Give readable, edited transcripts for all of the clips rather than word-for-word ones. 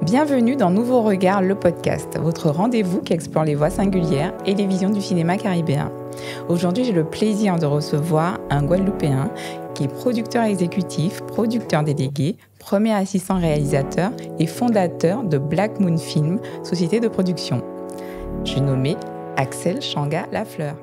Bienvenue dans Nouveau Regard, le podcast, votre rendez-vous qui explore les voix singulières et les visions du cinéma caribéen. Aujourd'hui, j'ai le plaisir de recevoir un Guadeloupéen qui est producteur exécutif, producteur délégué, premier assistant réalisateur et fondateur de Black Moon Film, société de production. J'ai nommé Axel Changa Lafleur.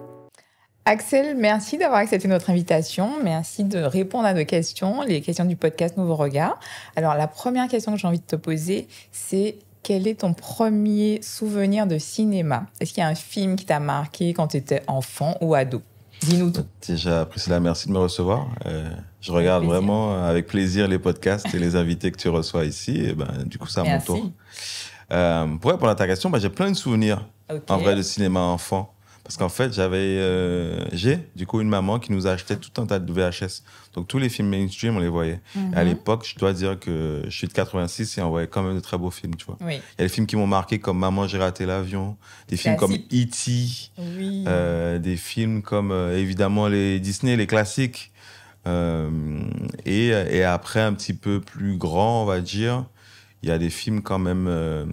Axel, merci d'avoir accepté notre invitation. Merci de répondre à nos questions, les questions du podcast Nouveau Regard. Alors, la première question que j'ai envie de te poser, c'est quel est ton premier souvenir de cinéma? Est-ce qu'il y a un film qui t'a marqué quand tu étais enfant ou ado? Dis-nous tout. Déjà, Priscilla, merci de me recevoir. Je regarde vraiment avec plaisir les podcasts et les invités que tu reçois ici. Et du coup, c'est à mon tour. Pour répondre à ta question, j'ai plein de souvenirs en vrai de cinéma enfant. Parce qu'en fait, j'ai du coup une maman qui nous achetait tout un tas de VHS. Donc tous les films mainstream, on les voyait. À l'époque, je dois dire que je suis de 86 et on voyait quand même de très beaux films, tu vois. Il y a des films qui m'ont marqué comme Maman, j'ai raté l'avion, des films comme E.T., des films comme évidemment les Disney, les classiques. Et après, un petit peu plus grand, on va dire, il y a des films quand même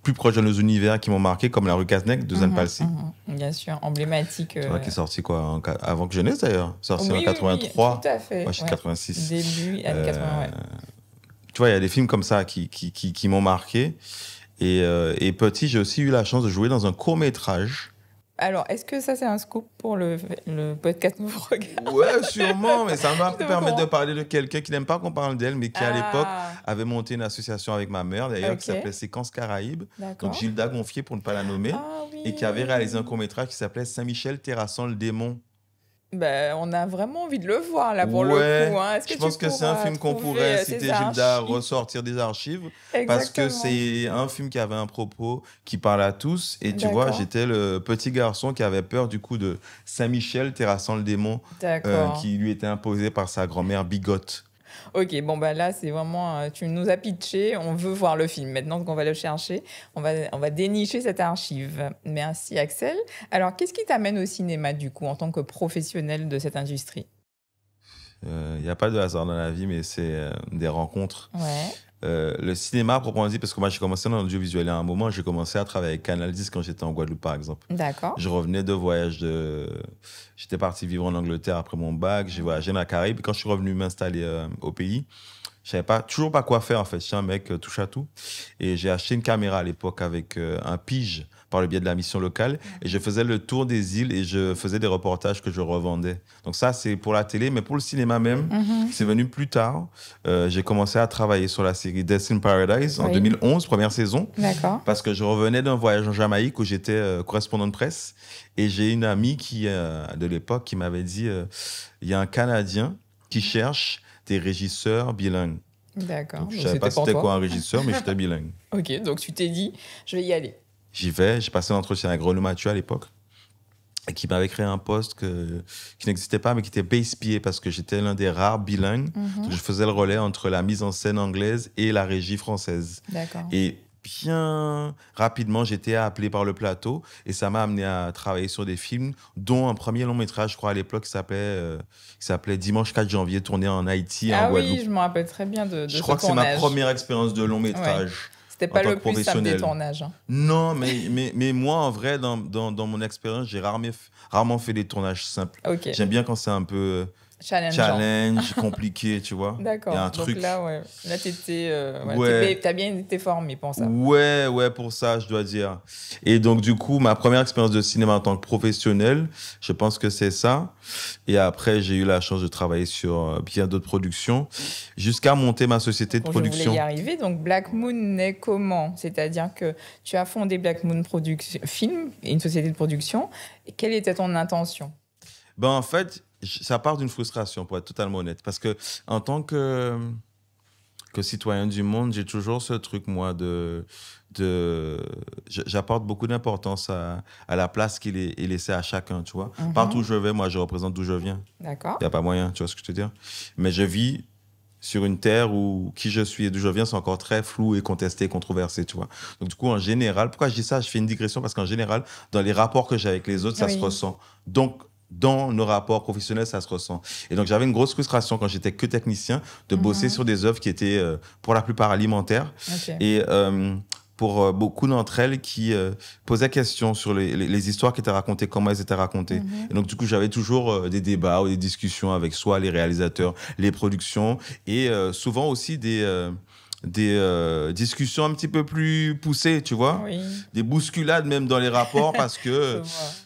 plus proches de nos univers qui m'ont marqué, comme La rue Cazeneuve de Zane Palsy. Bien sûr, emblématique. Tu vois, qui est sorti quoi, avant que je naisse d'ailleurs. Sorti en 83. Oui, tout à fait. Moi, je suis de 86. Début années 80, Tu vois, il y a des films comme ça qui m'ont marqué. Et petit, j'ai aussi eu la chance de jouer dans un court-métrage. Alors, est-ce que ça, c'est un scoop pour le podcast Nouveau Regard? Ouais, sûrement, mais ça va me permettre de parler de quelqu'un qui n'aime pas qu'on parle d'elle, mais qui, à l'époque, avait monté une association avec ma mère, d'ailleurs, qui s'appelait Séquence Caraïbes. Donc, Gilda Gonfier, pour ne pas la nommer, et qui avait réalisé un court-métrage qui s'appelait Saint-Michel terrassant le démon. On a vraiment envie de le voir, là, pour le coup. Hein. Je pense que c'est un film qu'on pourrait inciter Gilda à ressortir des archives. Exactement. Parce que c'est un film qui avait un propos qui parle à tous. Et tu vois, j'étais le petit garçon qui avait peur, du coup, de Saint-Michel terrassant le démon qui lui était imposé par sa grand-mère bigote. Ok, là, c'est vraiment... tu nous as pitché, on veut voir le film. Maintenant qu'on va le chercher, on va dénicher cette archive. Merci, Axel. Alors, qu'est-ce qui t'amène au cinéma, du coup, en tant que professionnel de cette industrie? Il n'y a pas de hasard dans la vie, mais c'est des rencontres. Le cinéma, proprement dit, parce que moi, j'ai commencé dans l'audiovisuel à un moment, j'ai commencé à travailler avec Canal 10 quand j'étais en Guadeloupe, par exemple. D'accord. Je revenais de voyage J'étais parti vivre en Angleterre après mon bac, j'ai voyagé dans la Caraïbe. Quand je suis revenu m'installer au pays, je ne savais toujours pas quoi faire, en fait. Je suis un mec touche à tout. Et j'ai acheté une caméra à l'époque avec un pige par le biais de la mission locale. Et je faisais le tour des îles et je faisais des reportages que je revendais. Donc ça, c'est pour la télé. Mais pour le cinéma même, c'est venu plus tard. J'ai commencé à travailler sur la série Destined Paradise en 2011, première saison. D'accord. Parce que je revenais d'un voyage en Jamaïque où j'étais correspondant de presse. Et j'ai une amie de l'époque qui m'avait dit il y a un Canadien qui cherche des régisseurs bilingues. D'accord. Je ne savais pas c'était quoi un régisseur, mais j'étais bilingue. Ok, donc tu t'es dit, je vais y aller. J'y vais, j'ai passé un entretien avec Renaud Mathieu à l'époque, et qui m'avait créé un poste qui n'existait pas, mais qui était base-pied, parce que j'étais l'un des rares bilingues. Donc je faisais le relais entre la mise en scène anglaise et la régie française. D'accord. Et bien rapidement, j'étais appelé par le plateau et ça m'a amené à travailler sur des films, dont un premier long métrage, je crois, à l'époque, qui s'appelait Dimanche 4 janvier, tourné en Haïti, en Guadeloupe. Ah oui, je me rappelle très bien de ce tournage. Je crois que c'est ma première expérience de long métrage. Ouais. C'était pas le plus simple des tournages. Non, mais moi, en vrai, dans mon expérience, j'ai rarement fait des tournages simples. Okay. J'aime bien quand c'est un peu... challenge compliqué, tu vois. D'accord. Il y a un truc. Donc là t'as bien été formé pour ça. Ouais, pour ça, je dois dire. Et donc, du coup, ma première expérience de cinéma en tant que professionnel, je pense que c'est ça. Et après, j'ai eu la chance de travailler sur bien d'autres productions, jusqu'à monter ma société de production. Je voulais y arriver. Donc, Black Moon naît comment? C'est-à-dire que tu as fondé Black Moon Film, une société de production. Et quelle était ton intention? En fait, ça part d'une frustration, pour être totalement honnête. Parce que en tant que citoyen du monde, j'ai toujours ce truc, moi, j'apporte beaucoup d'importance à la place qui est laissée à chacun, tu vois. Partout où je vais, moi, je représente d'où je viens. D'accord. Il n'y a pas moyen, tu vois ce que je veux te dire. Mais je vis sur une terre où qui je suis et d'où je viens, c'est encore très flou et contesté, controversé, tu vois. Donc, du coup, en général, pourquoi je dis ça? Je fais une digression parce qu'en général, dans les rapports que j'ai avec les autres, ça se ressent. Donc, dans nos rapports professionnels, ça se ressent. Et donc, j'avais une grosse frustration quand j'étais que technicien de bosser sur des œuvres qui étaient, pour la plupart, alimentaires. Okay. Et pour beaucoup d'entre elles qui posaient question sur les histoires qui étaient racontées, comment elles étaient racontées. Et donc, du coup, j'avais toujours des débats ou des discussions avec soit les réalisateurs, les productions, et souvent aussi des discussions un petit peu plus poussées, tu vois, des bousculades même dans les rapports, parce que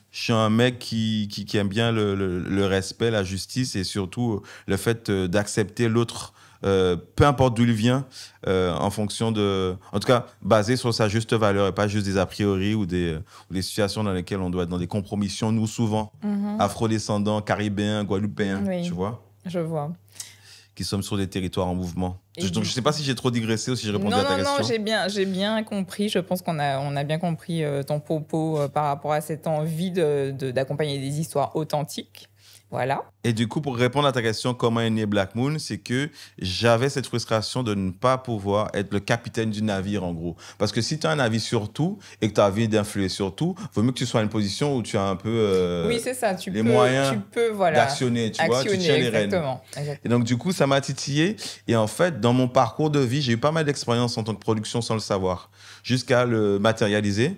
je suis un mec qui aime bien le respect, la justice, et surtout le fait d'accepter l'autre, peu importe d'où il vient, en fonction en tout cas, basé sur sa juste valeur et pas juste des a priori ou des situations dans lesquelles on doit être dans des compromissions, nous souvent, afrodescendants, caribéens, guadeloupéens, tu vois. Je vois. Qui sommes sur des territoires en mouvement. Donc, je ne sais pas si j'ai trop digressé ou si j'ai répondu à ta question. Non, j'ai bien compris. Je pense qu'on a bien compris ton propos par rapport à cette envie d'accompagner des histoires authentiques. Voilà. Et du coup, pour répondre à ta question, comment est né Black Moon, c'est que j'avais cette frustration de ne pas pouvoir être le capitaine du navire, en gros. Parce que si tu as un avis sur tout et que tu as envie d'influer sur tout, il vaut mieux que tu sois à une position où tu as un peu oui, c'est ça. moyens voilà, d'actionner, tu vois, tu tiens les rênes. Exactement. Et donc, du coup, ça m'a titillé. Et en fait, dans mon parcours de vie, j'ai eu pas mal d'expérience en tant que production sans le savoir, jusqu'à le matérialiser.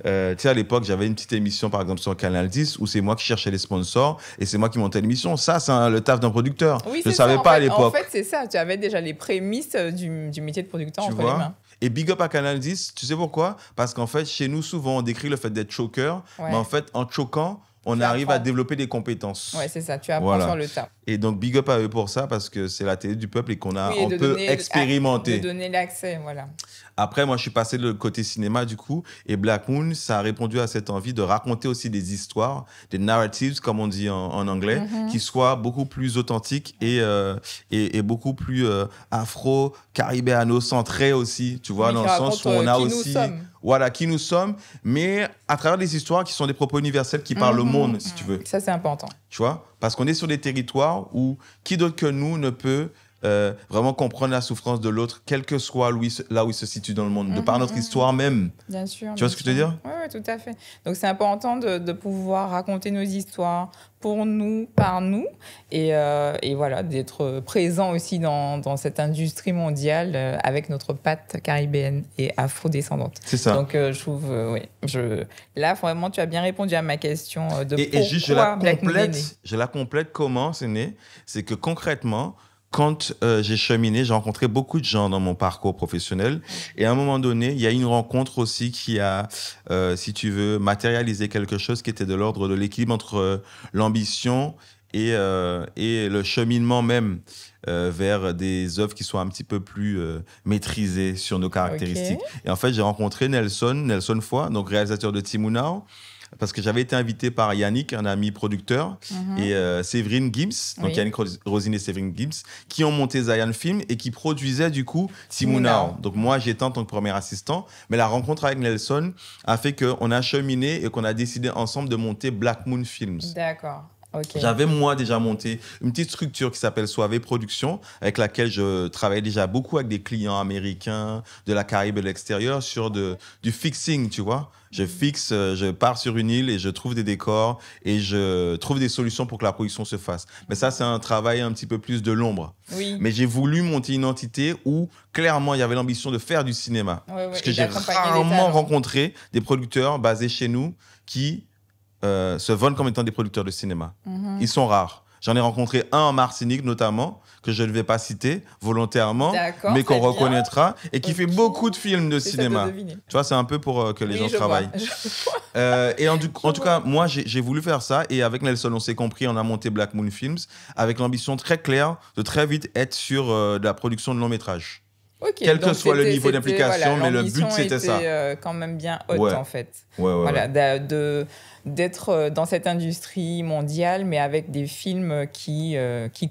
Tu sais, à l'époque, j'avais une petite émission, par exemple, sur Canal 10, où c'est moi qui cherchais les sponsors et c'est moi qui montais l'émission. Ça, c'est le taf d'un producteur. Oui, je ne savais pas à l'époque. En fait, c'est ça. Tu avais déjà les prémices du métier de producteur entre les mains. Et big up à Canal 10, tu sais pourquoi? Parce qu'en fait, chez nous, souvent, on décrit le fait d'être choker, mais en fait, en choquant, on arrive à développer des compétences. Ouais, c'est ça, tu apprends sur le tas. Et donc, big up à eux pour ça, parce que c'est la télé du peuple et qu'on peut expérimenter. De donner l'accès, voilà. Après, moi, je suis passé de côté cinéma, du coup, et Black Moon, ça a répondu à cette envie de raconter aussi des histoires, des narratives, comme on dit en anglais, qui soient beaucoup plus authentiques et beaucoup plus afro-caribéano-centrés aussi, tu vois, dans le sens où on a aussi... Voilà, qui nous sommes, mais à travers des histoires qui sont des propos universels qui parlent au monde, si tu veux. Ça, c'est important. Tu vois, parce qu'on est sur des territoires où qui d'autre que nous ne peut vraiment comprendre la souffrance de l'autre, quel que soit là où il se situe dans le monde, de par notre histoire même. Bien sûr. Tu vois ce que je veux dire? Oui, tout à fait. Donc, c'est important de pouvoir raconter nos histoires pour nous, par nous, et voilà, d'être présent aussi dans cette industrie mondiale avec notre patte caribéenne et afro-descendante. C'est ça. Donc, je trouve, là, vraiment, tu as bien répondu à ma question de pourquoi juste, je la complète comment c'est né. C'est que concrètement, quand j'ai cheminé, j'ai rencontré beaucoup de gens dans mon parcours professionnel. Et à un moment donné, il y a une rencontre aussi qui a, si tu veux, matérialisé quelque chose qui était de l'ordre de l'équilibre entre l'ambition et le cheminement même vers des œuvres qui soient un petit peu plus maîtrisées sur nos caractéristiques. Okay. Et en fait, j'ai rencontré Nelson Foy, donc réalisateur de Timunao, parce que j'avais été invité par Yannick, un ami producteur, et Séverine Gibbs, donc Yannick Rosine et Séverine Gibbs, qui ont monté Zayan Film et qui produisaient du coup Timunao. Donc moi, j'étais en tant que premier assistant, mais la rencontre avec Nelson a fait qu'on a cheminé et qu'on a décidé ensemble de monter Black Moon Films. D'accord. Okay. J'avais, moi, déjà monté une petite structure qui s'appelle Soave Production, avec laquelle je travaillais déjà beaucoup avec des clients américains, de la Caraïbe et de l'extérieur, sur du fixing, tu vois. Je fixe, je pars sur une île et je trouve des décors et je trouve des solutions pour que la production se fasse. Mais ça, c'est un travail un petit peu plus de l'ombre. Oui. Mais j'ai voulu monter une entité où, clairement, il y avait l'ambition de faire du cinéma. Parce que j'ai rarement rencontré des producteurs basés chez nous qui se vendent comme étant des producteurs de cinéma. Ils sont rares. J'en ai rencontré un en Martinique, notamment, que je ne vais pas citer volontairement, mais qu'on reconnaîtra, et qui fait beaucoup de films de cinéma. Tu vois, c'est un peu pour que les gens travaillent. Et en tout cas, moi, j'ai voulu faire ça, et avec Nelson, on s'est compris, on a monté Black Moon Films, avec l'ambition très claire de très vite être sur de la production de long métrage. Okay, quel que soit le niveau d'implication, mais le but, c'était ça. Quand même bien haute, en fait. Voilà, d'être dans cette industrie mondiale, mais avec des films qui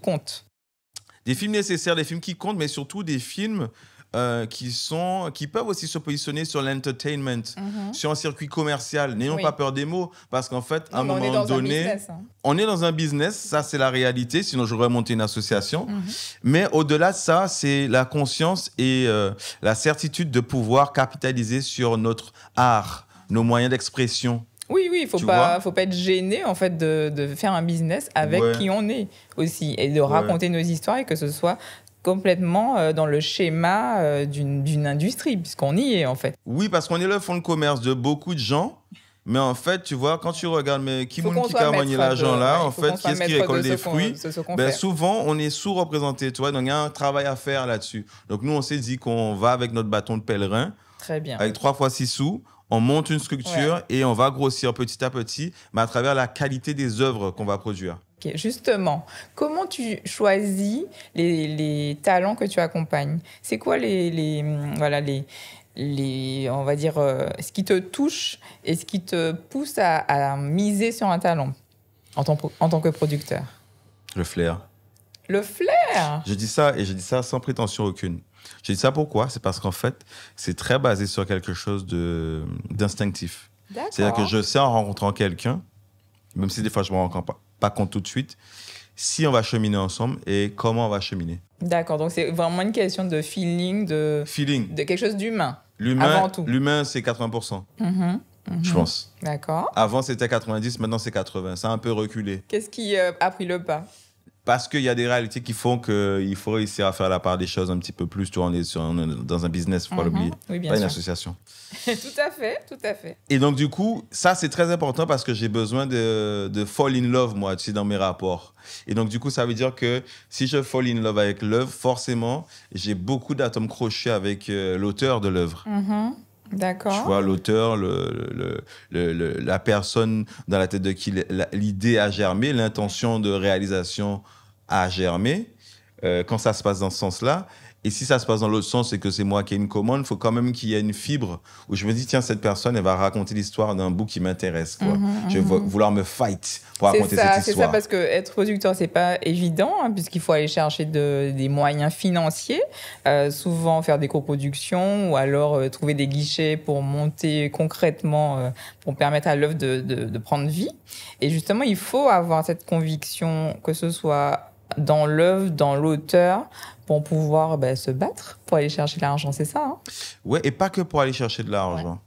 comptent. Des films nécessaires, des films qui comptent, mais surtout des films qui peuvent aussi se positionner sur l'entertainment, sur un circuit commercial. N'ayons pas peur des mots, parce qu'en fait, à un moment donné, on est dans un business, ça c'est la réalité, sinon j'aurais monté une association. Mais au-delà de ça, c'est la conscience et la certitude de pouvoir capitaliser sur notre art, nos moyens d'expression. Oui, il faut pas être gêné en fait de faire un business avec qui on est aussi et de raconter nos histoires et que ce soit complètement dans le schéma d'une industrie puisqu'on y est en fait. Oui, parce qu'on est le fonds de commerce de beaucoup de gens. Mais en fait, tu vois, quand tu regardes, mais qui a gagné l'argent là, en fait, qui est-ce qui récolte les fruits? Souvent, on est sous-représenté, tu vois, donc il y a un travail à faire là-dessus. Donc nous, on s'est dit qu'on va avec notre bâton de pèlerin, très bien, avec 3 fois 6 sous, on monte une structure et on va grossir petit à petit, mais à travers la qualité des œuvres qu'on va produire. Okay, justement, comment tu choisis les talents que tu accompagnes? C'est quoi on va dire, ce qui te touche et ce qui te pousse à miser sur un talent en tant que producteur? Le flair. Le flair? Je dis ça et je dis ça sans prétention aucune. Je dis ça pourquoi? C'est parce qu'en fait, c'est très basé sur quelque chose d'instinctif. C'est-à-dire que je sais en rencontrant quelqu'un, même si des fois je ne me rends pas compte tout de suite, si on va cheminer ensemble et comment on va cheminer. D'accord, donc c'est vraiment une question de feeling, de quelque chose d'humain. L'humain, c'est 80%, je pense. D'accord. Avant, c'était 90, maintenant, c'est 80. Ça a un peu reculé. Qu'est-ce qui a pris le pas? Parce qu'il y a des réalités qui font qu'il faut réussir à faire la part des choses un petit peu plus. Tu vois, on est dans un business, il ne faut pas l'oublier. Oui, bien pas sûr. Une association. Tout à fait. Et donc, du coup, ça, c'est très important parce que j'ai besoin de fall in love, moi, tu sais, dans mes rapports. Et donc, du coup, ça veut dire que si je fall in love avec l'œuvre, forcément, j'ai beaucoup d'atomes crochés avec l'auteur de l'œuvre. D'accord. Tu vois, l'auteur, la personne dans la tête de qui l'idée a germé, l'intention de réalisation a germé, quand ça se passe dans ce sens-là. Et si ça se passe dans l'autre sens et que c'est moi qui ai une commande, il faut quand même qu'il y ait une fibre où je me dis, tiens, cette personne, elle va raconter l'histoire d'un bout qui m'intéresse. Je vais vouloir me fight pour raconter cette histoire. C'est ça, parce qu'être producteur, ce n'est pas évident, puisqu'il faut aller chercher des moyens financiers, souvent faire des coproductions ou alors trouver des guichets pour monter concrètement, pour permettre à l'œuvre de prendre vie. Et justement, il faut avoir cette conviction que ce soit dans l'œuvre, dans l'auteur, pour pouvoir se battre, pour aller chercher de l'argent, c'est ça, hein? Ouais, et pas que pour aller chercher de l'argent.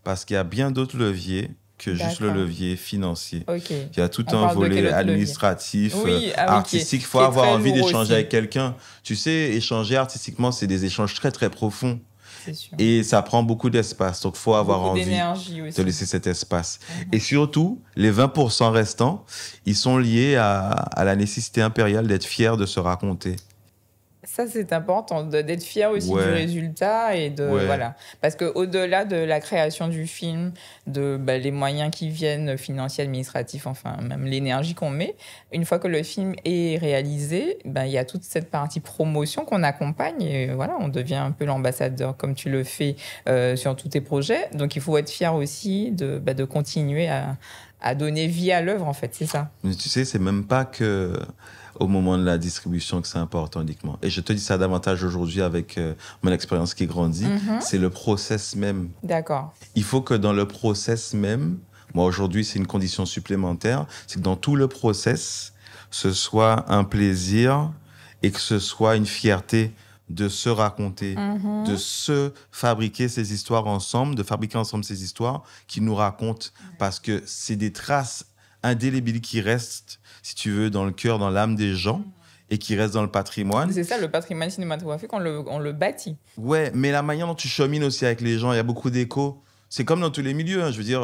Parce qu'il y a bien d'autres leviers que juste le levier financier. Okay. Il y a tout un volet administratif, artistique. Il faut avoir envie d'échanger avec quelqu'un. Tu sais, échanger artistiquement, c'est des échanges très, très profonds. Et ça prend beaucoup d'espace. Donc, il faut avoir envie de laisser cet espace. Et surtout, les 20% restants, ils sont liés à la nécessité impériale d'être fier de se raconter. Ça, c'est important, d'être fier aussi du résultat. Voilà. Parce qu'au-delà de la création du film, les moyens qui viennent, financiers, administratifs, enfin, même l'énergie qu'on met, une fois que le film est réalisé, il y a toute cette partie promotion qu'on accompagne. Et voilà, on devient un peu l'ambassadeur, comme tu le fais sur tous tes projets. Donc, il faut être fier aussi de continuer à donner vie à l'œuvre, en fait, c'est ça. Mais tu sais, c'est même pas que au moment de la distribution que c'est important uniquement. Et je te dis ça davantage aujourd'hui avec mon expérience qui grandit. C'est le process même. D'accord. Il faut que dans le process même, moi aujourd'hui c'est une condition supplémentaire, c'est que dans tout le process, ce soit un plaisir et que ce soit une fierté de se raconter, de se fabriquer ces histoires ensemble, de fabriquer ensemble ces histoires qui nous racontent, parce que c'est des traces indélébiles qui restent, si tu veux, dans le cœur, dans l'âme des gens et qui restent dans le patrimoine. C'est ça, le patrimoine cinématographique, on le bâtit. Ouais, mais la manière dont tu chemines aussi avec les gens, il y a beaucoup d'échos. C'est comme dans tous les milieux, hein. Je veux dire,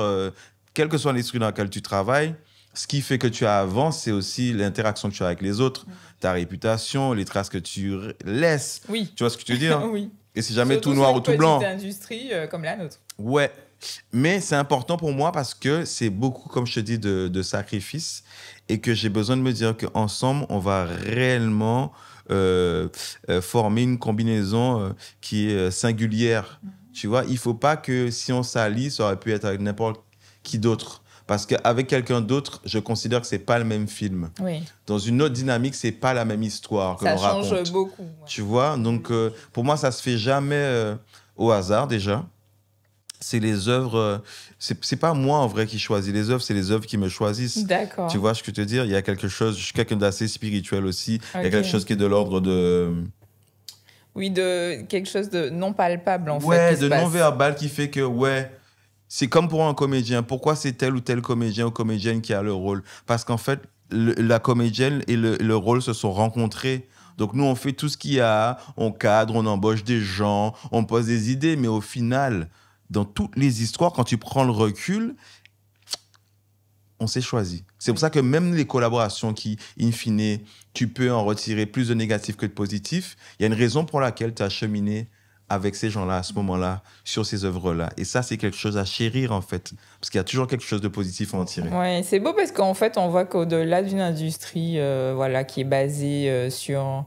quel que soit l'industrie dans laquelle tu travailles, ce qui fait que tu avances, c'est aussi l'interaction que tu as avec les autres, ta réputation, les traces que tu laisses. Oui. Tu vois ce que tu veux dire? Oui. Et c'est jamais tout noir ou tout blanc. C'est une petite industrie comme la nôtre. Ouais. Mais c'est important pour moi parce que c'est beaucoup, comme je te dis, de sacrifices et que j'ai besoin de me dire qu'ensemble, on va réellement former une combinaison qui est singulière. Tu vois, il ne faut pas que si on s'allie, ça aurait pu être avec n'importe qui d'autre. Parce qu'avec quelqu'un d'autre, je considère que ce n'est pas le même film. Oui. Dans une autre dynamique, ce n'est pas la même histoire que l'on raconte. Ça change beaucoup. Ouais. Tu vois, donc pour moi, ça ne se fait jamais au hasard déjà. C'est les œuvres, c'est pas moi en vrai qui choisis les œuvres, c'est les œuvres qui me choisissent. D'accord. Tu vois ce que je veux te dire? Il y a quelque chose, je suis quelqu'un d'assez spirituel aussi, il y a quelque chose qui est de l'ordre de... Oui, de quelque chose de non palpable en fait. Ouais, de non verbal qui fait que, c'est comme pour un comédien. Pourquoi c'est tel ou tel comédien ou comédienne qui a le rôle? Parce qu'en fait, la comédienne et le rôle se sont rencontrés. Donc, nous, on fait tout ce qu'il y a. On cadre, on embauche des gens, on pose des idées. Mais au final, dans toutes les histoires, quand tu prends le recul, on s'est choisi. C'est pour ça que même les collaborations qui, in fine, tu peux en retirer plus de négatifs que de positifs, il y a une raison pour laquelle tu as cheminé avec ces gens-là, à ce moment-là, sur ces œuvres-là. Et ça, c'est quelque chose à chérir, en fait. Parce qu'il y a toujours quelque chose de positif à en tirer. Oui, c'est beau parce qu'en fait, on voit qu'au-delà d'une industrie voilà, qui est basée sur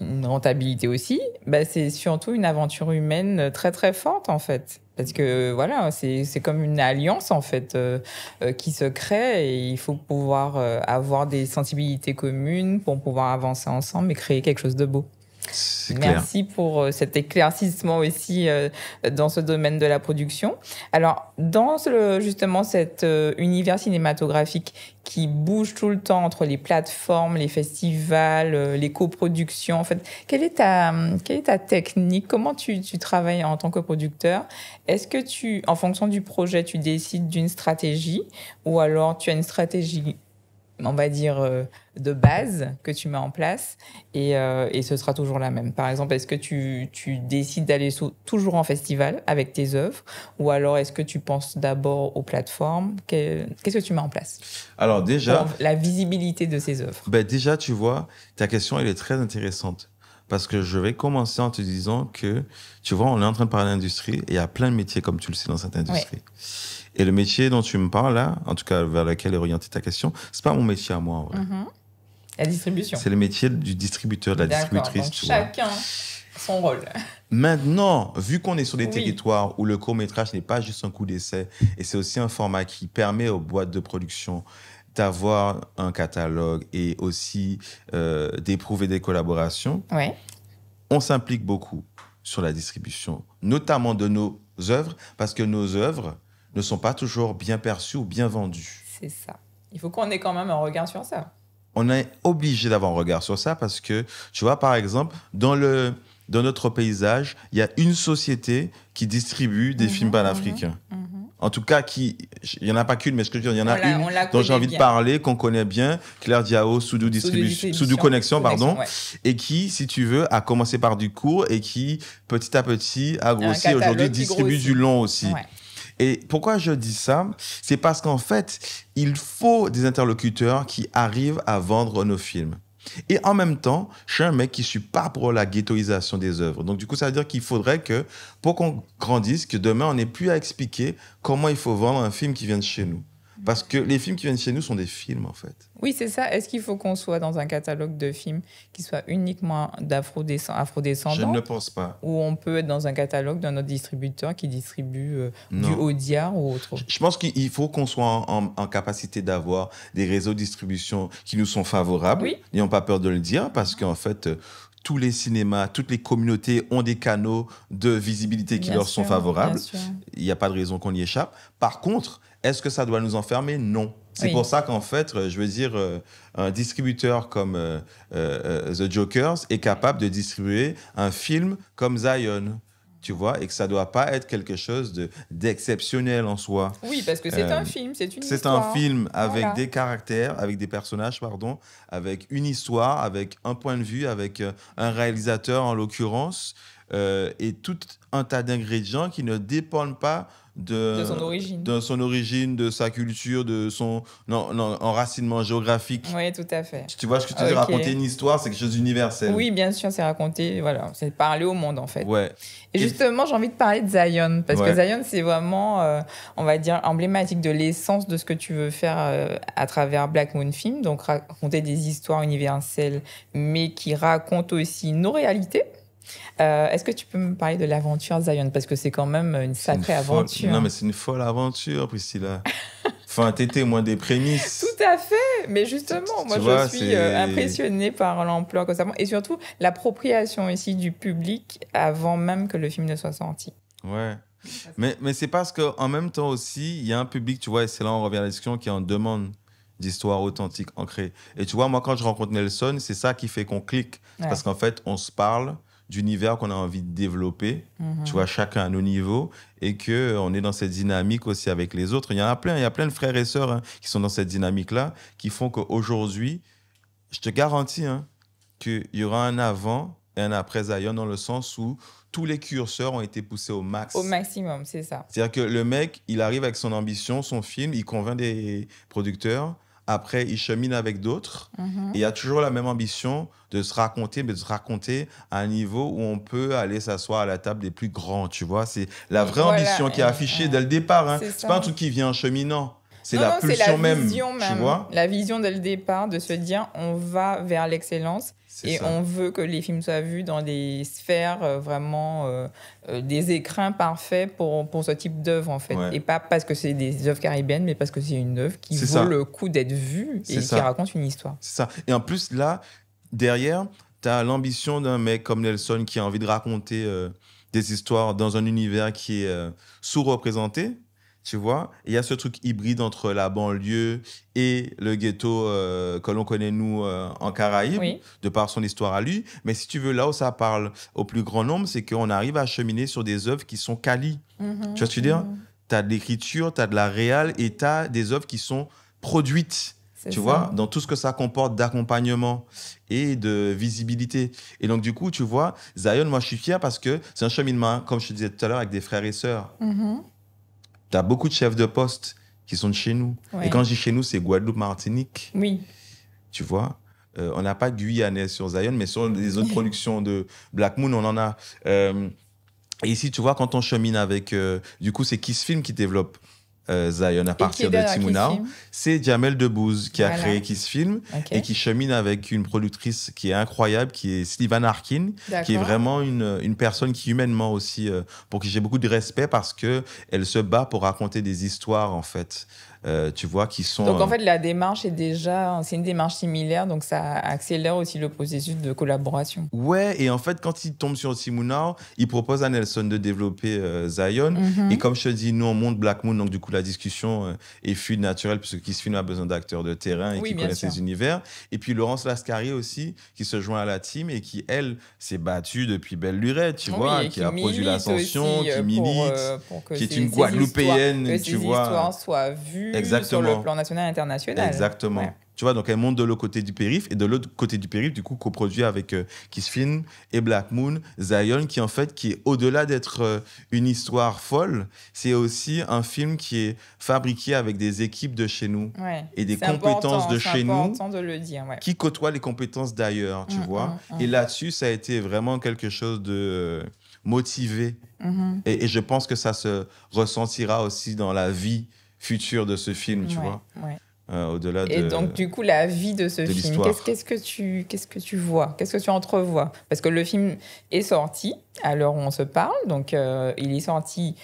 une rentabilité aussi, bah, c'est surtout une aventure humaine très, très forte, en fait. Parce que voilà, c'est comme une alliance, en fait, qui se crée. Et il faut pouvoir avoir des sensibilités communes pour pouvoir avancer ensemble et créer quelque chose de beau. C'est clair. Merci pour cet éclaircissement aussi dans ce domaine de la production. Alors, dans justement cet univers cinématographique qui bouge tout le temps entre les plateformes, les festivals, les coproductions, en fait, quelle est ta technique? Comment tu travailles en tant que producteur? Est-ce que en fonction du projet, tu décides d'une stratégie ou alors tu as une stratégie, on va dire, de base que tu mets en place et ce sera toujours la même. Par exemple, est-ce que tu décides d'aller toujours en festival avec tes œuvres ou alors est-ce que tu penses d'abord aux plateformes? Qu'est-ce que tu mets en place? Alors déjà... pour la visibilité de ces œuvres. Ben déjà, tu vois, ta question, elle est très intéressante. Parce que je vais commencer en te disant que, tu vois, on est en train de parler d'industrie et il y a plein de métiers, comme tu le sais, dans cette industrie. Ouais. Et le métier dont tu me parles là, en tout cas vers lequel est orientée ta question, c'est pas mon métier à moi, en vrai. La distribution. C'est le métier du distributeur, de la distributrice. Donc chacun son rôle. Maintenant, vu qu'on est sur des territoires où le court-métrage n'est pas juste un coup d'essai, et c'est aussi un format qui permet aux boîtes de production d'avoir un catalogue et aussi d'éprouver des collaborations, on s'implique beaucoup sur la distribution, notamment de nos œuvres, parce que nos œuvres ne sont pas toujours bien perçues ou bien vendues. C'est ça. Il faut qu'on ait quand même un regard sur ça. On est obligé d'avoir un regard sur ça parce que, tu vois, par exemple, dans notre paysage, il y a une société qui distribue des films panafricains. En tout cas, il n'y en a pas qu'une, mais ce que je veux dire, il y en a une dont j'ai envie de parler, qu'on connaît bien, Claire Diao, Soudou Connexion, pardon, et qui, si tu veux, a commencé par du court et qui, petit à petit, a grossi et aujourd'hui distribue du long aussi. Ouais. Et pourquoi je dis ça? C'est parce qu'en fait, il faut des interlocuteurs qui arrivent à vendre nos films. Et en même temps, je suis un mec qui ne suis pas pour la ghettoisation des œuvres. Donc, du coup, ça veut dire qu'il faudrait que, pour qu'on grandisse, que demain, on n'ait plus à expliquer comment il faut vendre un film qui vient de chez nous. Parce que les films qui viennent de chez nous sont des films, en fait. Oui, c'est ça. Est-ce qu'il faut qu'on soit dans un catalogue de films qui soit uniquement afro-descendants? Je ne pense pas. Ou on peut être dans un catalogue d'un autre distributeur qui distribue du Audiard ou autre? Je pense qu'il faut qu'on soit en capacité d'avoir des réseaux de distribution qui nous sont favorables. Oui. N'ayons pas peur de le dire, parce qu'en fait... tous les cinémas, toutes les communautés ont des canaux de visibilité qui leur sont favorables. Il n'y a pas de raison qu'on y échappe. Par contre, est-ce que ça doit nous enfermer? Non. C'est pour ça qu'en fait, je veux dire, un distributeur comme The Jokers est capable de distribuer un film comme Zion. Tu vois, et que ça ne doit pas être quelque chose d'exceptionnel en soi. Oui, parce que c'est un film, c'est une histoire. C'est un film avec des caractères, avec des personnages, pardon, avec une histoire, avec un point de vue, avec un réalisateur en l'occurrence, et tout un tas d'ingrédients qui ne dépendent pas de son origine, de sa culture, de son enracinement géographique. Oui, tout à fait. Tu vois ce que tu veux dire, raconter une histoire, c'est quelque chose d'universel. Oui, bien sûr, c'est raconter, voilà, c'est parler au monde en fait. Ouais. Et justement, j'ai envie de parler de Zion, parce que Zion, c'est vraiment, on va dire, emblématique de l'essence de ce que tu veux faire à travers Black Moon Film, donc raconter des histoires universelles, mais qui racontent aussi nos réalités. Est-ce que tu peux me parler de l'aventure Zion? Parce que c'est quand même une sacrée aventure. Non, mais c'est une folle aventure, Priscilla. Enfin, t'es témoin des prémices. Tout à fait. Mais justement, moi, je suis impressionnée par l'ampleur que ça prend. Et surtout, l'appropriation aussi du public avant même que le film ne soit sorti. Ouais. Mais c'est parce qu'en même temps aussi, il y a un public, tu vois, et c'est là on revient à la discussion, qui en demande d'histoires authentiques, ancrées. Et tu vois, moi, quand je rencontre Nelson, c'est ça qui fait qu'on clique. Ouais. Parce qu'en fait, on se parle d'univers qu'on a envie de développer, tu vois, chacun à nos niveaux, et qu'on est dans cette dynamique aussi avec les autres. Il y a plein de frères et sœurs qui sont dans cette dynamique-là, qui font qu'aujourd'hui, je te garantis qu'il y aura un avant et un après Zion, dans le sens où tous les curseurs ont été poussés au max. Au maximum, c'est ça. C'est-à-dire que le mec, il arrive avec son ambition, son film, il convainc des producteurs. Après, il chemine avec d'autres. Et il y a toujours la même ambition de se raconter, mais de se raconter à un niveau où on peut aller s'asseoir à la table des plus grands, tu vois. C'est la vraie ambition qui est affichée dès le départ. C'est pas un truc qui vient en cheminant. C'est la pulsion même, tu vois. La vision dès le départ de se dire on va vers l'excellence et on veut que les films soient vus dans des sphères vraiment des écrins parfaits pour ce type d'œuvre en fait. Ouais. Et pas parce que c'est des œuvres caribéennes, mais parce que c'est une œuvre qui vaut le coup d'être vue et qui raconte une histoire. C'est ça. Et en plus là, derrière, tu as l'ambition d'un mec comme Nelson qui a envie de raconter des histoires dans un univers qui est sous-représenté. Tu vois, il y a ce truc hybride entre la banlieue et le ghetto que l'on connaît, nous, en Caraïbes, de par son histoire à lui. Mais si tu veux, là où ça parle au plus grand nombre, c'est qu'on arrive à cheminer sur des œuvres qui sont quali. Tu vois ce que je veux dire ? Tu as de l'écriture, tu as de la réal et tu as des œuvres qui sont produites. Tu vois, dans tout ce que ça comporte d'accompagnement et de visibilité. Et donc, du coup, tu vois, Zion, moi, je suis fier parce que c'est un cheminement, comme je te disais tout à l'heure, avec des frères et sœurs. Tu as beaucoup de chefs de poste qui sont de chez nous. Ouais. Et quand je dis chez nous, c'est Guadeloupe, Martinique. Oui. Tu vois, on n'a pas de Guyanais sur Zion, mais sur les autres productions de Black Moon, on en a. Et ici, tu vois, quand on chemine avec... du coup, c'est Kiss Film qui développe Zion à partir de Timounao. C'est Jamel Debbouze qui a créé Kiss Film et qui chemine avec une productrice qui est incroyable, qui est Sylvane Arkin, qui est vraiment une personne qui humainement aussi, pour qui j'ai beaucoup de respect parce qu'elle se bat pour raconter des histoires en fait. Tu vois, qui sont... Donc, en fait, la démarche c'est une démarche similaire, donc ça accélère aussi le processus de collaboration. Ouais, et en fait, quand il tombe sur Timounao, il propose à Nelson de développer Zion. Et comme je te dis, nous, on monte Black Moon, donc du coup, la discussion est fluide, naturelle, puisque Kiss Film a besoin d'acteurs de terrain et qui connaissent les univers. Et puis, Laurence Lascaris aussi, qui se joint à la team et qui, elle, s'est battue depuis belle lurette, tu vois, qui a produit l'Ascension, qui milite, qui est une Guadeloupéenne, tu vois. Que ces histoires soient vues sur le plan national et international. Exactement. Ouais. Tu vois, donc elle monte de l'autre côté du périph', et de l'autre côté du périph', du coup, coproduit avec Kiss Film et Black Moon, Zion, qui est au-delà d'être une histoire folle, c'est aussi un film qui est fabriqué avec des équipes de chez nous et des compétences de chez nous de le dire, qui côtoient les compétences d'ailleurs, tu vois. Et là-dessus, ça a été vraiment quelque chose de motivé. Et je pense que ça se ressentira aussi dans la vie future de ce film, tu vois. Au-delà et donc, du coup, la vie de ce film, qu'est-ce que tu vois ? Qu'est-ce que tu entrevois ? Parce que le film est sorti à l'heure où on se parle. Donc, il est sorti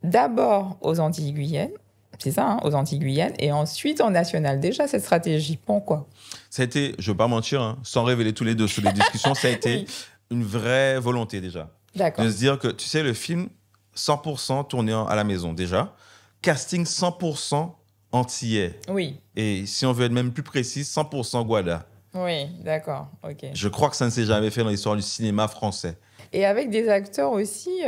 d'abord aux Antilles-Guyane. C'est ça, aux Antilles-Guyane. Et ensuite en national. Déjà, cette stratégie, pourquoi ? Ça a été, je ne veux pas mentir, sans révéler tous les deux sous les discussions, ça a été une vraie volonté déjà. D'accord. De se dire que, tu sais, le film, 100% tourné à la maison déjà. Casting 100% antillais. Oui. Et si on veut être même plus précis, 100% Guada. Oui, d'accord, ok. Je crois que ça ne s'est jamais fait dans l'histoire du cinéma français. Et avec des acteurs aussi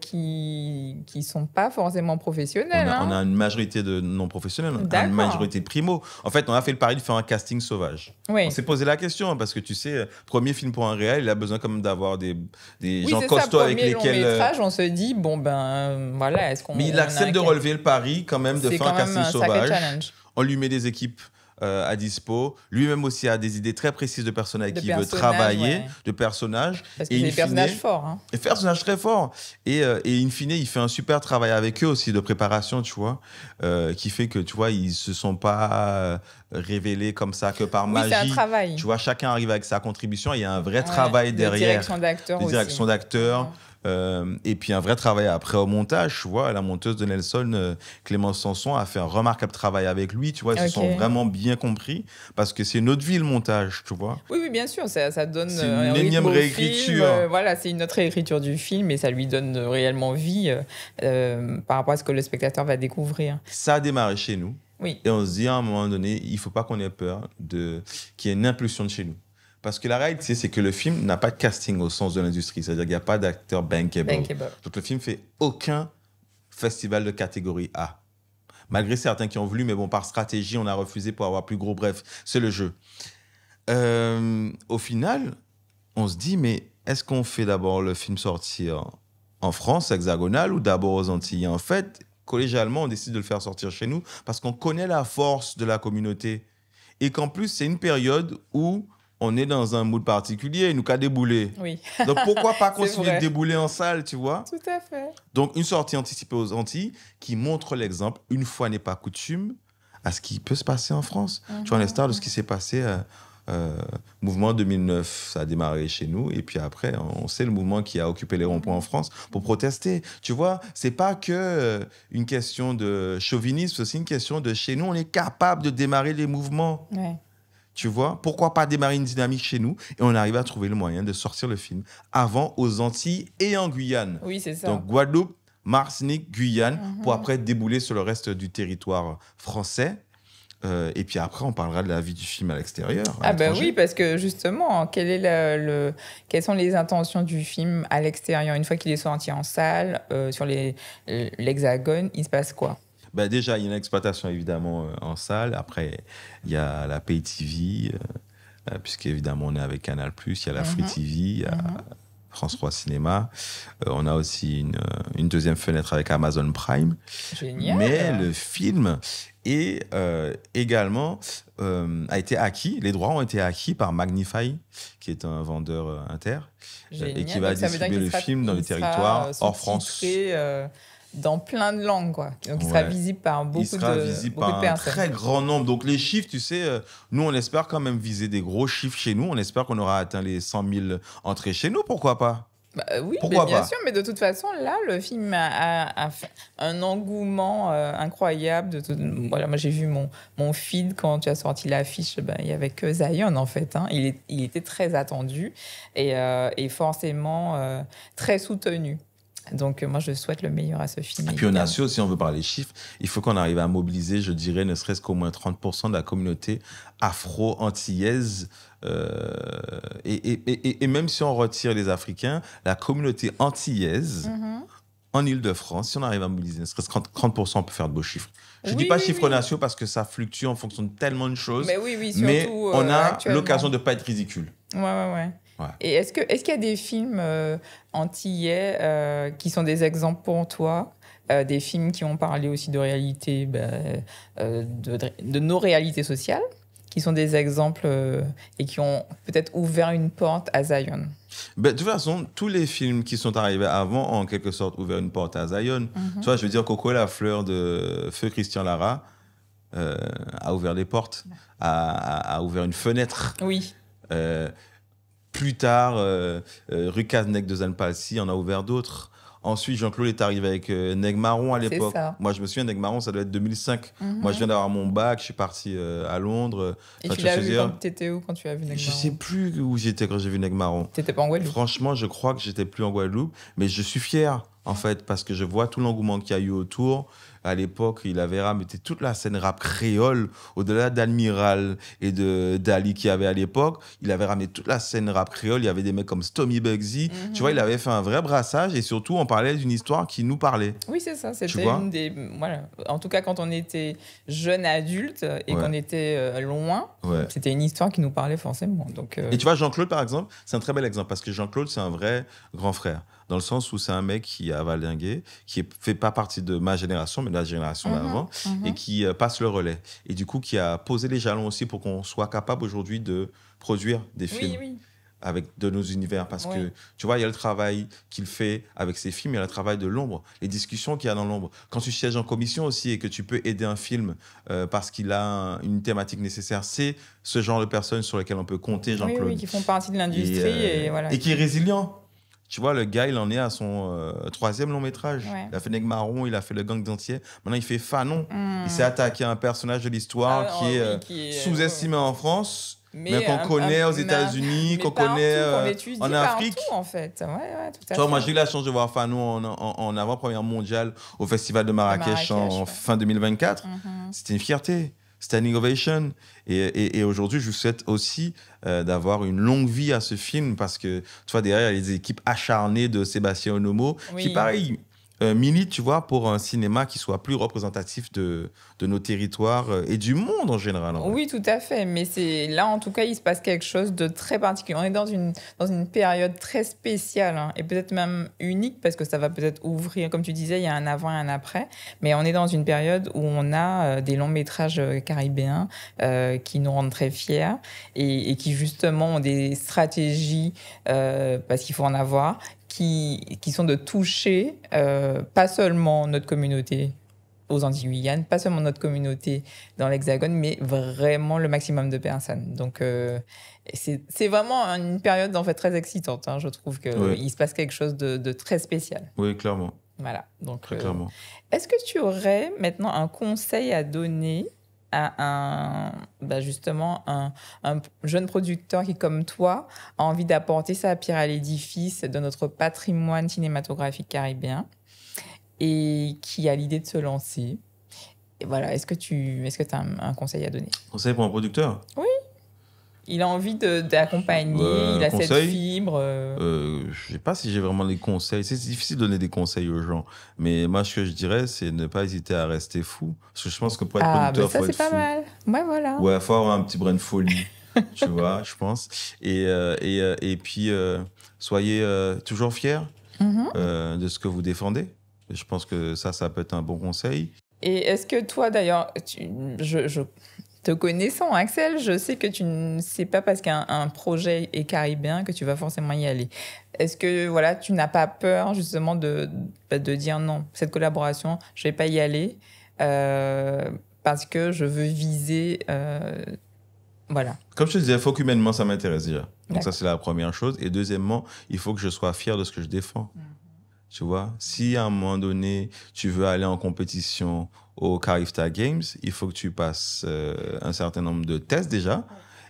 qui sont pas forcément professionnels. On a une majorité de non-professionnels, une majorité de primo. En fait, on a fait le pari de faire un casting sauvage. Oui. On s'est posé la question, parce que tu sais, premier film pour un réal, il a besoin quand même d'avoir des gens costauds avec lesquels... Oui, c'est ça, premier long métrage, on se dit, bon ben, voilà, est-ce qu'on... Mais il accepte de relever le pari quand même, de faire un casting sauvage. On lui met des équipes à dispo. Lui-même aussi a des idées très précises de personnages avec qui il veut travailler, de personnages. Parce que c'est des personnages forts. Hein. Des personnages très forts. Et in fine, il fait un super travail avec eux aussi de préparation, tu vois, qui fait que, tu vois, ils se sont pas révélés comme ça que par magie. C'est un travail. Tu vois, chacun arrive avec sa contribution. Il y a un vrai travail derrière. De direction d'acteurs. Et puis un vrai travail après au montage, tu vois, la monteuse de Nelson, Clémence Sanson, a fait un remarquable travail avec lui, tu vois, ils se sont vraiment bien compris, parce que c'est une autre vie le montage, tu vois. Oui, bien sûr, ça donne c'est une énième réécriture. Voilà, c'est une autre réécriture du film et ça lui donne réellement vie par rapport à ce que le spectateur va découvrir. Ça a démarré chez nous. Oui. Et on se dit à un moment donné, il ne faut pas qu'on ait peur qu'il y ait une impulsion de chez nous. Parce que la réalité, c'est que le film n'a pas de casting au sens de l'industrie. C'est-à-dire qu'il n'y a pas d'acteur bankable. Donc, le film fait aucun festival de catégorie A. Malgré certains qui ont voulu, mais bon, par stratégie, on a refusé pour avoir plus gros. Bref, c'est le jeu. Au final, on se dit, mais est-ce qu'on fait d'abord le film sortir en France, hexagonale, ou d'abord aux Antilles? En fait, collégialement, on décide de le faire sortir chez nous parce qu'on connaît la force de la communauté. Et qu'en plus, c'est une période où on est dans un mood particulier, il nous a déboulé. Oui. Donc, pourquoi pas continuer de débouler en salle, tu vois? Tout à fait. Donc, une sortie anticipée aux Antilles qui montre l'exemple, une fois n'est pas coutume, à ce qui peut se passer en France. Tu vois, à l'instar de ce qui s'est passé... mouvement 2009, ça a démarré chez nous et puis après on sait le mouvement qui a occupé les ronds-points en France pour protester. Tu vois, c'est pas que une question de chauvinisme, c'est aussi une question de chez nous on est capable de démarrer les mouvements. Ouais. Tu vois, pourquoi pas démarrer une dynamique chez nous et on arrive à trouver le moyen de sortir le film avant aux Antilles et en Guyane. Oui, c'est ça. Donc Guadeloupe, Martinique, Guyane pour après débouler sur le reste du territoire français. Et puis après, on parlera de la vie du film à l'extérieur. Ah ben oui, parce que justement, quelles sont les intentions du film à l'extérieur? Une fois qu'il est sorti en salle, sur l'Hexagone, il se passe quoi? Ben déjà, il y a une exploitation évidemment en salle. Après, il y a la Pay TV, puisqu'évidemment, on est avec Canal+, il y a la Free TV, il y a France 3 Cinéma. On a aussi une deuxième fenêtre avec Amazon Prime. Génial. Mais le film... Et également, a été acquis, les droits ont été acquis par Magnify, qui est un vendeur inter, et qui va distribuer le film dans les territoires hors France. Dans plein de langues, quoi. Donc, il sera visible par beaucoup de personnes. Il sera visible par un très grand nombre. Donc, les chiffres, tu sais, nous, on espère quand même viser des gros chiffres chez nous. On espère qu'on aura atteint les 100 000 entrées chez nous. Pourquoi pas? Oui, mais bien sûr, mais de toute façon, là, le film a fait un engouement incroyable. Voilà, moi, j'ai vu mon feed quand tu as sorti l'affiche, il n'y avait que Zion, en fait. Hein. Il était très attendu et forcément très soutenu. Donc, moi, je souhaite le meilleur à ce film. Et puis, on assure, si on veut parler chiffres, il faut qu'on arrive à mobiliser, je dirais, ne serait-ce qu'au moins 30% de la communauté afro-antillaise. Et même si on retire les Africains, la communauté antillaise en Île-de-France, si on arrive à mobiliser ne serait-ce que 30%, on peut faire de beaux chiffres. Je ne dis pas chiffres nationaux parce que ça fluctue en fonction de tellement de choses. Mais oui, surtout, mais on a l'occasion de ne pas être ridicule. Ouais. Et est-ce qu'il y a des films antillais qui sont des exemples pour toi, des films qui ont parlé aussi de réalité, de nos réalités sociales, qui sont des exemples et qui ont peut-être ouvert une porte à Zion? De toute façon, tous les films qui sont arrivés avant ont en quelque sorte ouvert une porte à Zion. Tu vois, je veux dire, Coco la fleur de Feu Christian Lara a ouvert des portes, a ouvert une fenêtre. Oui. Plus tard, Rue Cazenec de Zanpalsi en a ouvert d'autres. Ensuite, Jean-Claude est arrivé avec Nègre Marron à l'époque. Moi, je me souviens, Nègre Marron, ça doit être 2005. Moi, je viens d'avoir mon bac, je suis parti à Londres. Et tu l'as vu quand tu étais où quand tu as vu Nègre Marron? Je sais plus où j'étais quand j'ai vu Nègre Marron. Tu n'étais pas en Guadeloupe? Franchement, je crois que j'étais plus en Guadeloupe. Mais je suis fier, en fait, parce que je vois tout l'engouement qu'il y a eu autour. À l'époque, il avait ramené toute la scène rap créole, au-delà d'Admiral et d'Ali qu'il y avait à l'époque. Il avait ramené toute la scène rap créole. Il y avait des mecs comme Stomy Bugsy. Tu vois, il avait fait un vrai brassage et surtout, on parlait d'une histoire qui nous parlait. Oui, c'est ça. C'était une des... Voilà. En tout cas, quand on était jeune adulte et qu'on était loin, c'était une histoire qui nous parlait forcément. Donc, Et tu vois, Jean-Claude, par exemple, c'est un très bel exemple parce que Jean-Claude, c'est un vrai grand frère. Dans le sens où c'est un mec qui a valdingué, qui ne fait pas partie de ma génération, mais de la génération d'avant, et qui passe le relais. Et du coup, qui a posé les jalons aussi pour qu'on soit capable aujourd'hui de produire des films avec de nos univers. Parce que, tu vois, il y a le travail qu'il fait avec ses films, il y a le travail de l'ombre, les discussions qu'il y a dans l'ombre. Quand tu sièges en commission aussi et que tu peux aider un film parce qu'il a une thématique nécessaire, c'est ce genre de personnes sur lesquelles on peut compter, Jean-Claude. Oui, qui font partie de l'industrie. Et qui est résilient. Tu vois, le gars, il en est à son 3e long métrage. Il a fait Nègre Marron, il a fait Le Gang d'Antier. Maintenant, il fait Fanon. Il s'est attaqué à un personnage de l'histoire qui est sous-estimé en France, mais qu'on connaît aux États-Unis, qu'on connaît en Afrique. Partout, en fait. Tout à tu vois, moi, j'ai eu la chance de voir Fanon en avant-première mondiale au Festival de Marrakech en fin 2024. C'était une fierté. standing ovation. Et aujourd'hui, je vous souhaite aussi d'avoir une longue vie à ce film parce que, tu vois, derrière, il y a les équipes acharnées de Sébastien Onomo qui, pareil, milite, tu vois, pour un cinéma qui soit plus représentatif de nos territoires et du monde en général. Oui, tout à fait. Mais là, en tout cas, il se passe quelque chose de très particulier. On est dans une période très spéciale et peut-être même unique parce que ça va peut-être ouvrir, comme tu disais, il y a un avant et un après. Mais on est dans une période où on a des longs métrages caribéens qui nous rendent très fiers et qui, justement, ont des stratégies, parce qu'il faut en avoir, qui sont de toucher pas seulement notre communauté aux Antilles-Guyane, pas seulement notre communauté dans l'Hexagone, mais vraiment le maximum de personnes. Donc, c'est vraiment une période en fait très excitante. Je trouve qu'il se passe quelque chose de très spécial. Oui, clairement. Voilà. Donc, très clairement. Est-ce que tu aurais maintenant un conseil à donner à justement un jeune producteur qui, comme toi, a envie d'apporter sa pierre à l'édifice de notre patrimoine cinématographique caribéen et qui a l'idée de se lancer? Et voilà, est-ce que tu as un conseil à donner? Conseil pour un producteur? Oui. Il a envie d'accompagner, il a cette fibre. Je ne sais pas si j'ai vraiment des conseils. C'est difficile de donner des conseils aux gens. Mais moi, ce que je dirais, c'est ne pas hésiter à rester fou. Parce que je pense que pour être producteur, il faut être fou. Ça, c'est pas mal. Ouais, voilà. Ouais, il faut avoir un petit brin de folie, tu vois, je pense. Et puis, soyez toujours fiers de ce que vous défendez. Je pense que ça peut être un bon conseil. Et est-ce que toi, d'ailleurs, je te connaissant, Axel, je sais que tu ne sais pas parce qu'un projet est caribéen que tu vas forcément y aller. Est-ce que voilà, tu n'as pas peur justement de dire non, cette collaboration, je ne vais pas y aller parce que je veux viser... voilà. Comme je te disais, il faut qu'humainement, ça m'intéresse déjà. Donc ça, c'est la première chose. Et deuxièmement, il faut que je sois fier de ce que je défends. Tu vois, si à un moment donné, tu veux aller en compétition au Carifta Games, il faut que tu passes un certain nombre de tests déjà.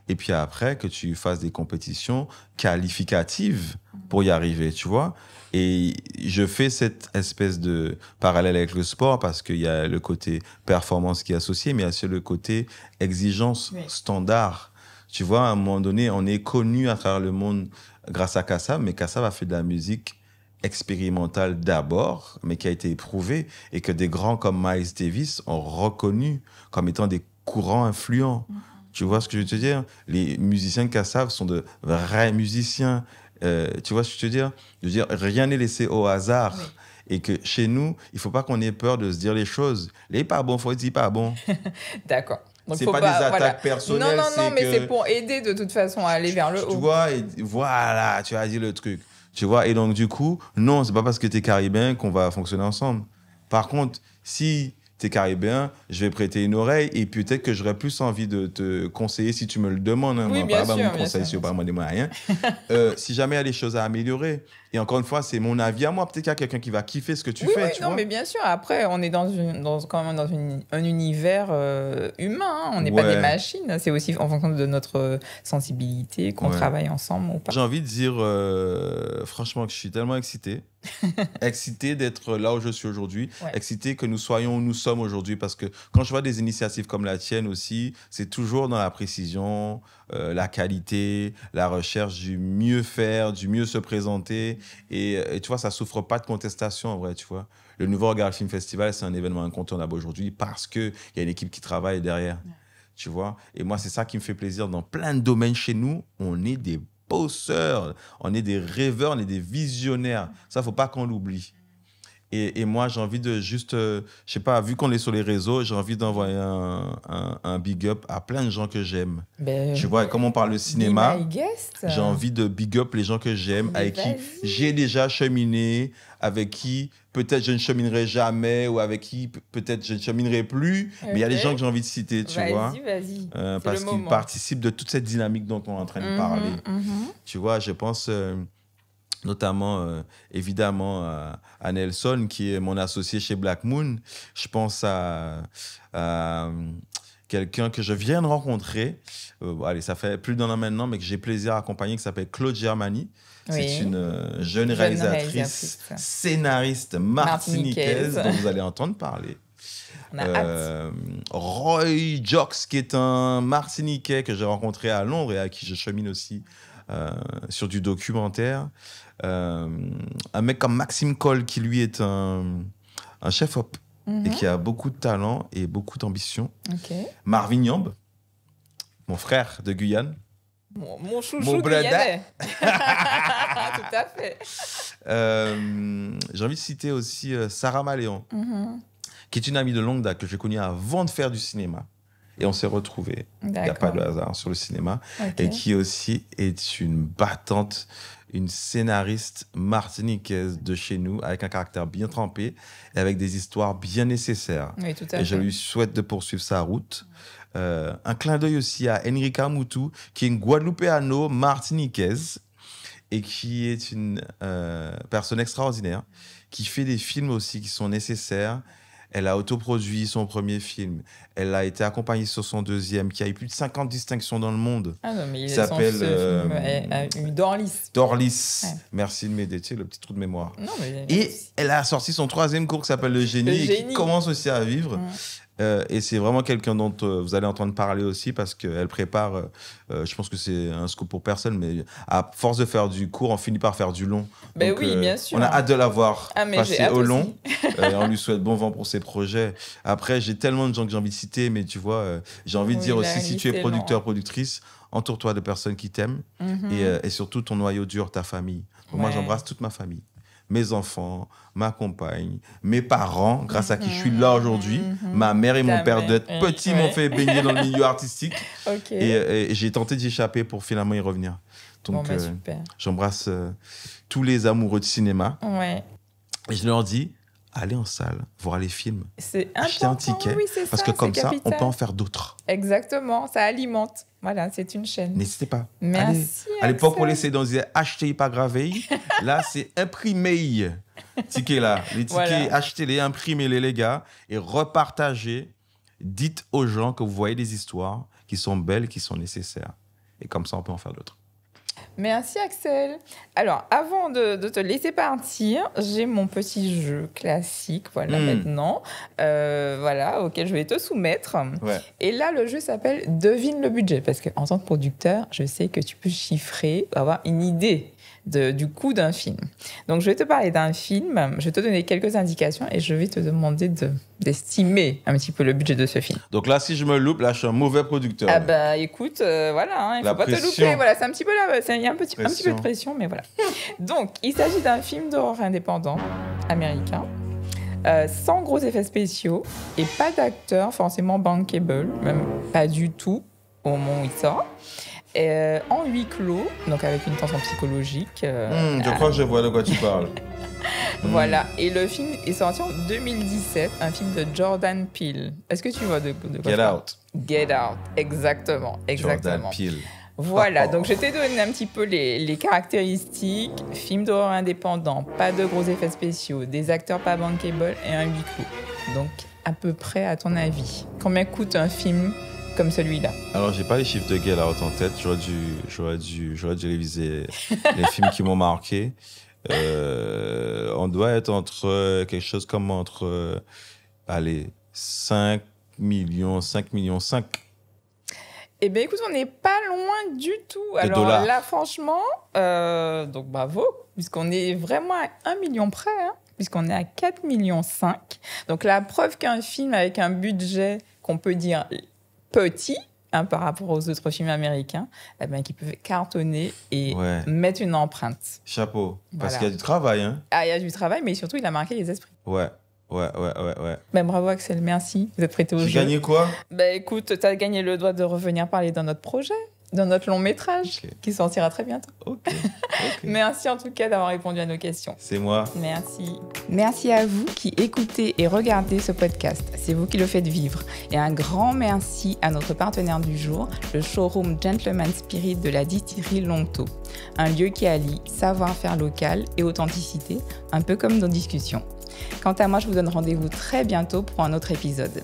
Et puis après, que tu fasses des compétitions qualificatives pour y arriver, tu vois. Et je fais cette espèce de parallèle avec le sport parce qu'il y a le côté performance qui est associé, mais il y a aussi le côté exigence standard. Tu vois, à un moment donné, on est connu à travers le monde grâce à Kassav, mais Kassav a fait de la musique expérimentale d'abord, mais qui a été éprouvée et que des grands comme Miles Davis ont reconnu comme étant des courants influents. Tu vois ce que je veux te dire? Les musiciens de Kassav sont de vrais musiciens. Tu vois ce que je veux dire? Je veux dire, rien n'est laissé au hasard. Et que chez nous, il ne faut pas qu'on ait peur de se dire les choses. Les pas bon, il faut dire pas bon. D'accord. C'est pas des attaques personnelles. Non, mais c'est pour aider de toute façon à aller vers le haut. Tu vois, et voilà, tu as dit le truc. Tu vois, et donc du coup, non, c'est pas parce que tu es caribéen qu'on va fonctionner ensemble. Par contre, si tu es caribéen, je vais prêter une oreille et peut-être que j'aurais plus envie de te conseiller si tu me le demandes. Hein. Oui, moi, bien pas sûr, mon conseil, si pas moi des moyens. Si jamais il y a des choses à améliorer. Et encore une fois, c'est mon avis à moi. Peut-être qu'il y a quelqu'un qui va kiffer ce que tu fais. Oui, non, mais bien sûr. Après, on est quand même dans un univers humain. Hein. On n'est pas des machines. C'est aussi en fonction de notre sensibilité qu'on travaille ensemble ou pas. J'ai envie de dire, franchement, que je suis tellement excité. Excité d'être là où je suis aujourd'hui. Excité que nous soyons où nous sommes aujourd'hui. Parce que quand je vois des initiatives comme la tienne aussi, c'est toujours dans la précision, la qualité, la recherche du mieux faire, du mieux se présenter. Et tu vois, ça ne souffre pas de contestation, en vrai, tu vois. Le Nouveau Regard Film Festival, c'est un événement incontournable aujourd'hui parce qu'il y a une équipe qui travaille derrière, tu vois. Et moi, c'est ça qui me fait plaisir. Dans plein de domaines chez nous, on est des bosseurs, on est des rêveurs, on est des visionnaires. Ça, il ne faut pas qu'on l'oublie. Et moi, j'ai envie de juste, je sais pas, vu qu'on est sur les réseaux, j'ai envie d'envoyer un big up à plein de gens que j'aime. Tu vois, comme on parle de cinéma, j'ai envie de big up les gens que j'aime, avec qui j'ai déjà cheminé, avec qui peut-être je ne cheminerai jamais, ou avec qui peut-être je ne cheminerai plus. Mais il y a des gens que j'ai envie de citer, tu vois. Vas-y. Parce qu'ils participent de toute cette dynamique dont on est en train de parler. Tu vois, je pense... notamment, évidemment, à Nelson, qui est mon associé chez Black Moon. Je pense à quelqu'un que je viens de rencontrer. Allez, ça fait plus d'un an maintenant, mais que j'ai plaisir à accompagner, qui s'appelle Claude Germani. C'est une jeune réalisatrice, scénariste martiniquaise dont vous allez entendre parler. On a hâte. Roy Jox, qui est un Martiniquais que j'ai rencontré à Londres et à qui je chemine aussi sur du documentaire. Un mec comme Maxime Cole, qui lui est un chef-op et qui a beaucoup de talent et beaucoup d'ambition. Marvin Yamb, mon frère de Guyane. Mon chouchou guyanais. Tout à fait. J'ai envie de citer aussi Sarah Maléon, qui est une amie de longue date que j'ai connue avant de faire du cinéma. Et on s'est retrouvés, il n'y a pas de hasard, sur le cinéma. Et qui aussi est une battante, une scénariste martiniquaise de chez nous, avec un caractère bien trempé et avec des histoires bien nécessaires. Oui, tout à fait. Et je lui souhaite de poursuivre sa route. Un clin d'œil aussi à Enrica Moutou, qui est une Guadeloupéano-martiniquaise et qui est une personne extraordinaire, qui fait des films aussi qui sont nécessaires. Elle a autoproduit son premier film. Elle a été accompagnée sur son deuxième, qui a eu plus de 50 distinctions dans le monde. Ah non, mais il s'appelle Dorlis. Dorlis. Ouais. Merci de m'aider, tu sais, le petit trou de mémoire. Non, mais et elle a sorti son troisième cours qui s'appelle Le Génie, et qui commence aussi à vivre. Et c'est vraiment quelqu'un dont vous allez entendre parler aussi, parce qu'elle prépare, je pense que c'est un scoop pour personne, mais à force de faire du court, on finit par faire du long. Ben donc, oui, bien sûr. On a hâte de la voir passer au long. On lui souhaite bon vent pour ses projets. Après, j'ai tellement de gens que j'ai envie de citer, mais tu vois, j'ai envie de dire aussi, si tu es producteur, productrice, entoure-toi de personnes qui t'aiment et surtout ton noyau dur, ta famille. Moi, j'embrasse toute ma famille. Mes enfants, ma compagne, mes parents, grâce à qui je suis là aujourd'hui. Ma mère et mon père, d'être petits, m'ont fait baigner dans le milieu artistique. Et j'ai tenté d'y échapper pour finalement y revenir. Donc, j'embrasse tous les amoureux de cinéma. Et je leur dis, allez en salle, voir les films. C'est acheter un ticket, parce que comme ça, on peut en faire d'autres. Exactement, ça alimente. Voilà, c'est une chaîne. N'hésitez pas. Merci. À l'époque, on laissait dans disait acheter, pas graver. Là, c'est imprimer. Tickets là. Les tickets, achetez-les, imprimez-les, les gars, et repartagez. Dites aux gens que vous voyez des histoires qui sont belles, qui sont nécessaires. Et comme ça, on peut en faire d'autres. Merci Axel. Alors, avant de te laisser partir, j'ai mon petit jeu classique, maintenant, auquel je vais te soumettre. Et là, le jeu s'appelle « Devine le budget » parce qu'en tant que producteur, je sais que tu peux chiffrer, avoir une idée du coût d'un film. Donc, je vais te parler d'un film, je vais te donner quelques indications et je vais te demander d'estimer un petit peu le budget de ce film. Donc là, si je me loupe, là, je suis un mauvais producteur. Ah bah, écoute, il ne faut pas te louper. Voilà, c'est un petit peu là, il y a un petit peu de pression, mais voilà. Donc, il s'agit d'un film d'horreur indépendant, américain, sans gros effets spéciaux et pas d'acteur forcément bankable, même pas du tout au moment où il sort. En huis clos, donc avec une tension psychologique. Je crois que je vois de quoi tu parles. Voilà, et le film est sorti en 2017, un film de Jordan Peele. Est-ce que tu vois de quoi Get Out. Get Out, exactement. Jordan Peele. Voilà, donc je t'ai donné un petit peu les caractéristiques. Film d'horreur indépendant, pas de gros effets spéciaux, des acteurs pas bankable et un huis clos. Donc, à peu près, à ton avis, combien coûte un film comme celui-là? Alors, j'ai pas les chiffres de Get Out en tête. J'aurais dû réviser les films qui m'ont marqué. On doit être entre quelque chose comme entre 5 millions. Eh bien, écoute, on n'est pas loin du tout. Alors dollars. Là, franchement, donc bravo, puisqu'on est vraiment à 1 million près, puisqu'on est à 4,5 millions. Donc, la preuve qu'un film avec un budget qu'on peut dire petit, par rapport aux autres films américains, qui peuvent cartonner et mettre une empreinte. Chapeau, parce qu'il y a du travail. Ah, il y a du travail, mais surtout, il a marqué les esprits. Ouais. Bravo Axel, merci. Vous êtes prêté au jeu. J'ai gagné quoi? Écoute, tu as gagné le droit de revenir parler dans notre projet, dans notre long métrage, qui sortira très bientôt. Ok. Merci en tout cas d'avoir répondu à nos questions. C'est moi. Merci. Merci à vous qui écoutez et regardez ce podcast. C'est vous qui le faites vivre. Et un grand merci à notre partenaire du jour, le showroom Gentleman Spirit de la distillerie Longto. Un lieu qui allie savoir-faire local et authenticité, un peu comme nos discussions. Quant à moi, je vous donne rendez-vous très bientôt pour un autre épisode.